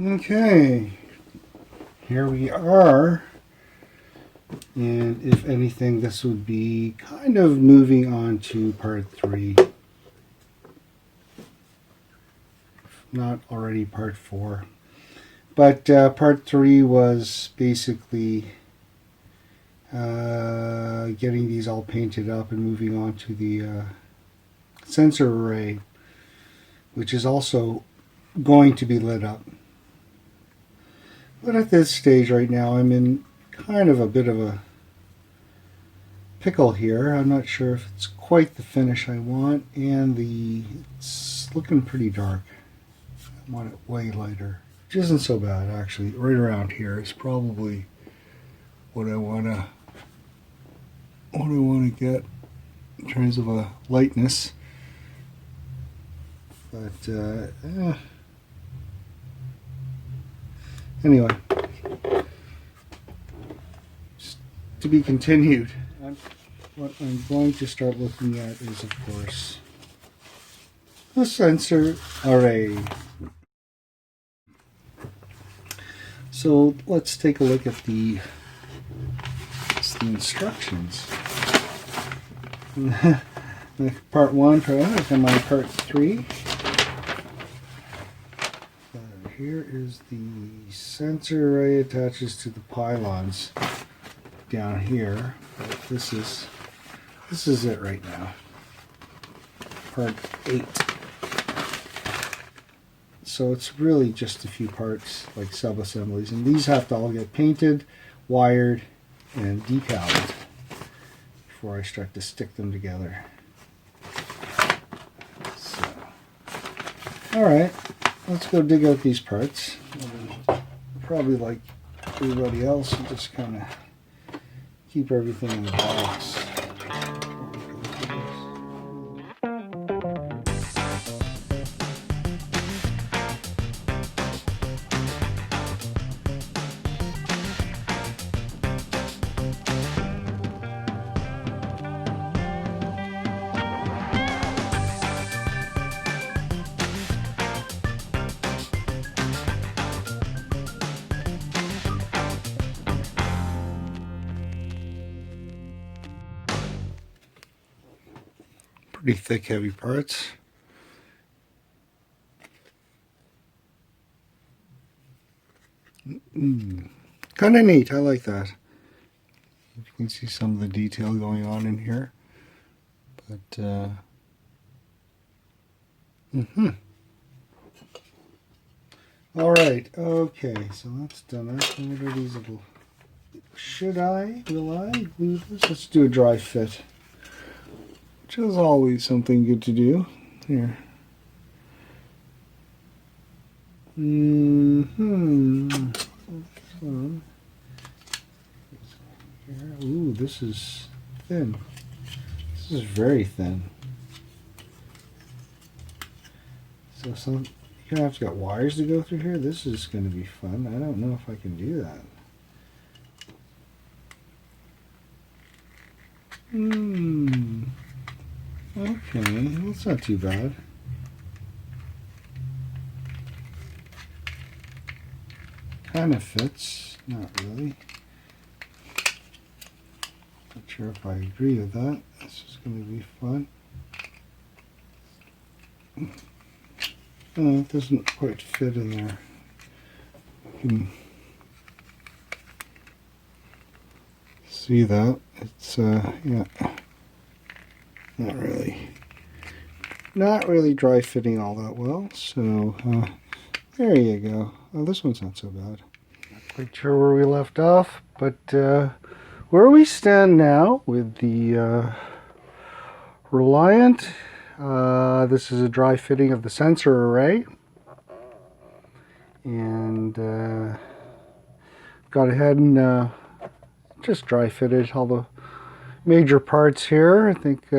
Okay, here we are, and if anything, this would be kind of moving on to part 3, if not already part 4. But part 3 was basically getting these all painted up and moving on to the sensor array, which is also going to be lit up. But at this stage right now, I'm in kind of a bit of a pickle here. I'm not sure if it's quite the finish I want, and it's looking pretty dark. I want it way lighter, which isn't so bad actually. Right around here is probably what I want to get in terms of a lightness. But anyway, to be continued. What I'm going to start looking at is, of course, the sensor array. So let's take a look at the instructions. Part 1, and my part 3. Here is the sensor array attaches to the pylons down here. But this is it right now. Part 8. So it's really just a few parts, like sub-assemblies, and these have to all get painted, wired, and decaled before I start to stick them together. So, alright, let's go dig out these parts. Probably like everybody else, and just kind of keep everything in the box. Pretty thick, heavy parts. Kind of neat. I like that. You can see some of the detail going on in here. But all right. Okay. So that's done. What are these little? Will I glue this? Let's do a dry fit, which is always something good to do. Here. Ooh, this is thin. This is very thin. So you're gonna have to get wires to go through here. This is gonna be fun. I don't know if I can do that. Okay, that's not too bad. Kind of fits, not really. Not sure if I agree with that. This is going to be fun. Oh, it doesn't quite fit in there. You can see that. It's yeah, not really dry fitting all that well. So there you go. Oh, this one's not so bad. Not quite sure where we left off, but where we stand now with the Reliant. This is a dry fitting of the sensor array, and got ahead and just dry fitted all the major parts here. I think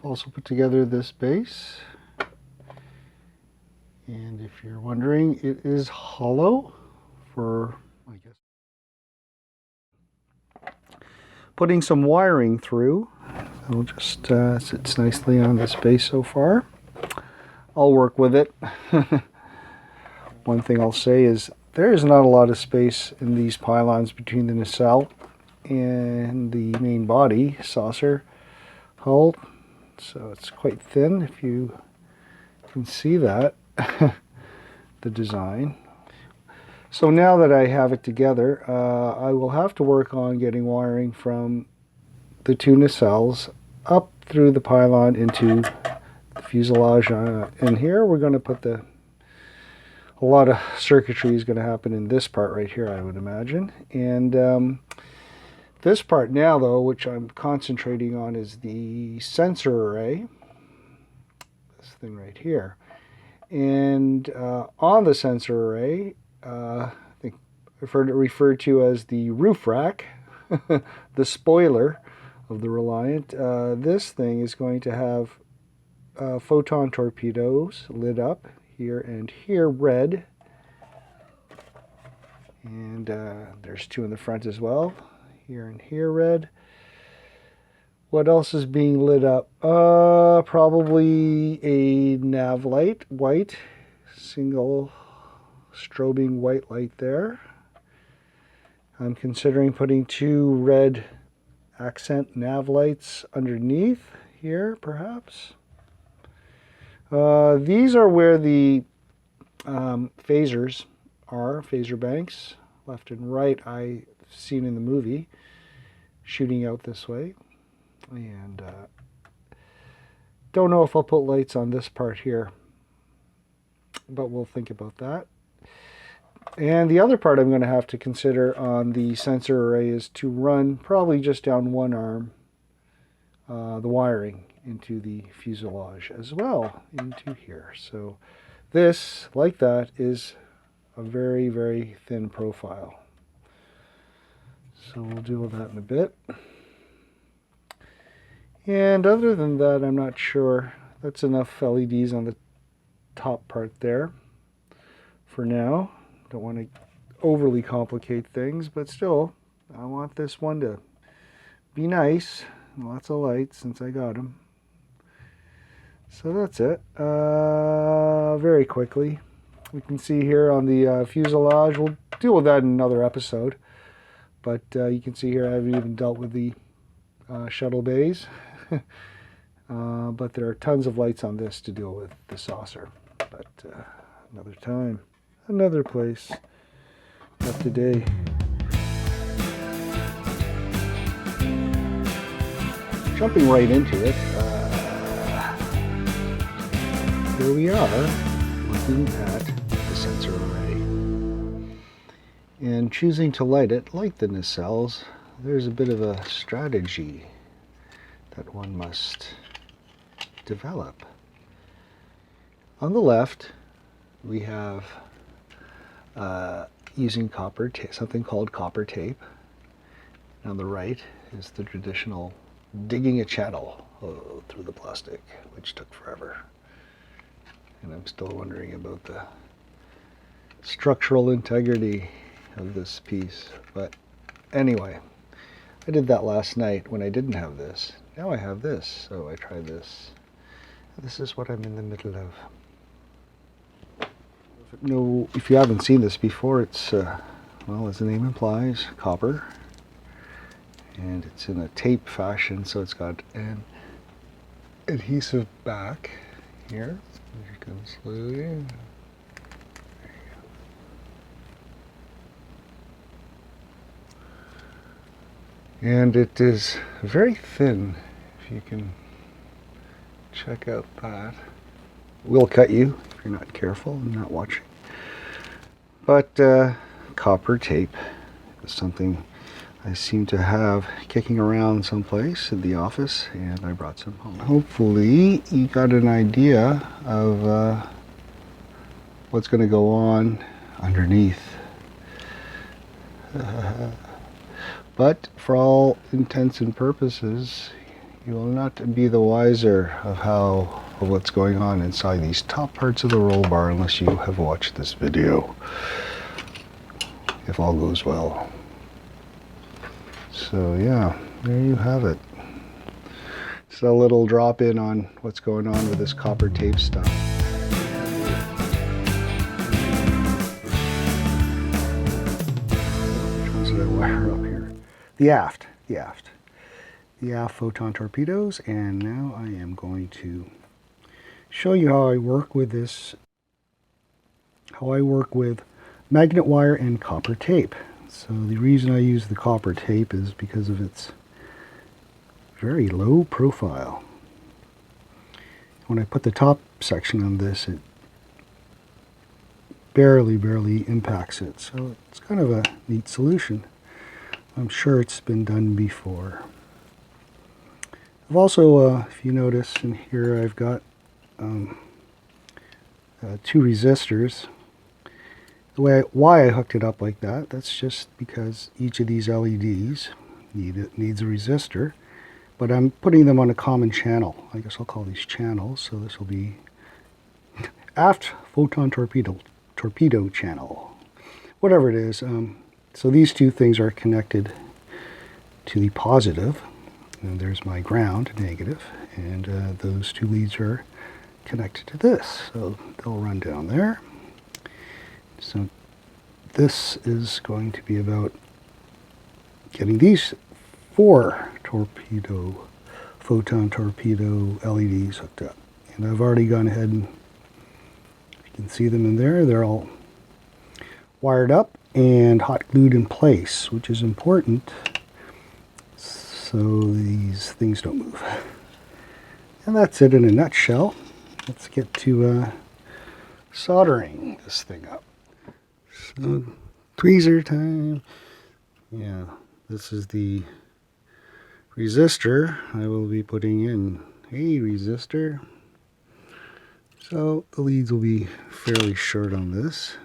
also put together this base. And if you're wondering, it is hollow for, I guess, putting some wiring through. It'll just sits nicely on this base so far. I'll work with it. one thing I'll say is there is not a lot of space in these pylons between the nacelle and the main body saucer hull, so it's quite thin, if you can see that, the design. So now that I have it together, I will have to work on getting wiring from the two nacelles up through the pylon into the fuselage. And here we're going to put a lot of circuitry is going to happen in this part right here, I would imagine. And this part now, though, which I'm concentrating on, is the sensor array. This thing right here. And on the sensor array, I think I've heard it referred to as the roof rack, the spoiler of the Reliant. This thing is going to have photon torpedoes lit up here and here, red. And there's two in the front as well, here and here, red. What else is being lit up? Probably a nav light, white, single strobing white light there. I'm considering putting two red accent nav lights underneath here, perhaps. These are where the phasers are, phaser banks, left and right, I've seen in the movie, shooting out this way. And don't know if I'll put lights on this part here, but we'll think about that. And the other part I'm going to have to consider on the sensor array is to run probably just down one arm the wiring into the fuselage as well, into here. So this, like that, is a very, very thin profile. So we'll deal with that in a bit. And other than that, I'm not sure. That's enough LEDs on the top part there for now. Don't want to overly complicate things, but still, I want this one to be nice. Lots of lights since I got them. So that's it. Very quickly, we can see here on the fuselage, we'll deal with that in another episode. But you can see here I haven't even dealt with the shuttle bays. But there are tons of lights on this to deal with the saucer. But another time, another place, not today. Jumping right into it, here we are looking at the sensor array. And choosing to light it like the nacelles, there's a bit of a strategy that one must develop. On the left, we have using copper tape, something called copper tape. And on the right is the traditional digging a channel through the plastic, which took forever. And I'm still wondering about the structural integrity of this piece. But anyway, I did that last night when I didn't have this. Now I have this, so I tried this. This is what I'm in the middle of. No, if you haven't seen this before, it's, well, as the name implies, copper. And it's in a tape fashion, so it's got an adhesive back here. Here it comes slowly. There you go. And it is very thin, if you can check out that. Will cut you if you're not careful and not watching. But copper tape is something I seem to have kicking around someplace in the office, and I brought some home. Hopefully you got an idea of what's going to go on underneath. But for all intents and purposes, you will not be the wiser of what's going on inside these top parts of the roll bar unless you have watched this video, if all goes well. So yeah, there you have it. It's a little drop in on what's going on with this copper tape stuff. wire up here. The aft photon torpedoes, and now I am going to show you how I work with this, how I work with magnet wire and copper tape. So the reason I use the copper tape is because of its very low profile. When I put the top section on this, it barely impacts it. So it's kind of a neat solution. I'm sure it's been done before. I've also, if you notice in here, I've got 2 resistors. Why I hooked it up like that, that's just because each of these LEDs needs a resistor, but I'm putting them on a common channel. I guess I'll call these channels. So this will be aft photon torpedo channel, whatever it is. So these 2 things are connected to the positive, and there's my ground, negative, and those 2 leads are connected to this, so they'll run down there. So this is going to be about getting these 4 photon torpedo LEDs hooked up, and I've already gone ahead and you can see them in there. They're all wired up and hot glued in place, which is important so these things don't move. And that's it in a nutshell. Let's get to soldering this thing up. So, tweezer time. Yeah, this is the resistor I will be putting in. Hey, resistor. So the leads will be fairly short on this.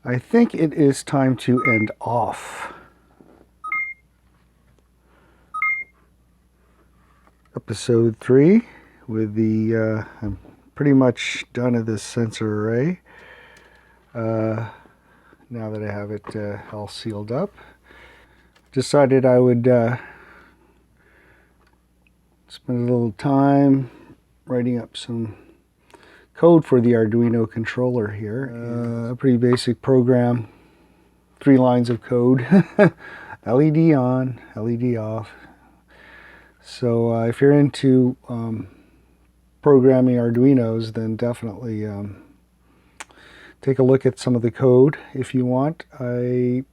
I think it is time to end off episode 3 with the, I'm pretty much done at this sensor array. Now that I have it all sealed up, decided I would spend a little time writing up some code for the Arduino controller here. A pretty basic program, 3 lines of code. LED on, LED off. So if you're into programming Arduinos, then definitely take a look at some of the code if you want. I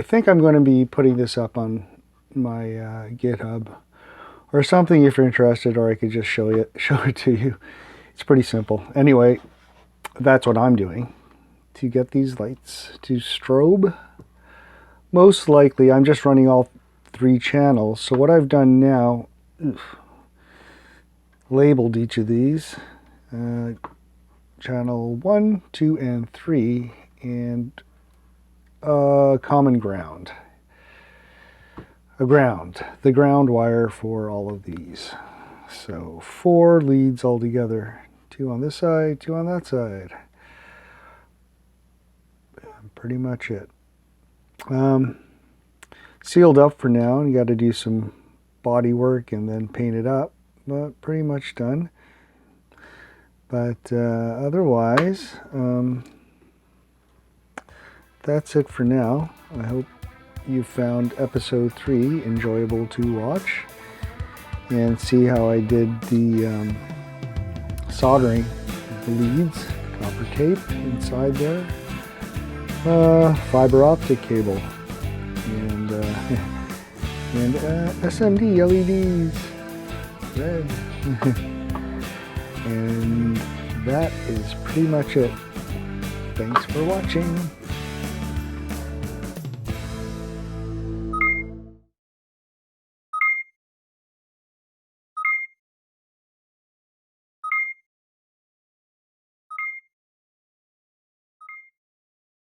think I'm going to be putting this up on my GitHub or something if you're interested, or I could just show it to you. It's pretty simple. Anyway, that's what I'm doing to get these lights to strobe. Most likely, I'm just running all 3 channels. So what I've done now, labeled each of these, channel 1, 2, and 3, and common ground. The ground wire for all of these. So 4 leads all together. 2 on this side, 2 on that side. Pretty much it. Sealed up for now. You got to do some body work and then paint it up, but pretty much done. But otherwise, that's it for now. I hope you found episode 3 enjoyable to watch and see how I did the soldering of the leads, copper tape inside there, fiber optic cable, and SMD LEDs, red. And that is pretty much it. Thanks for watching.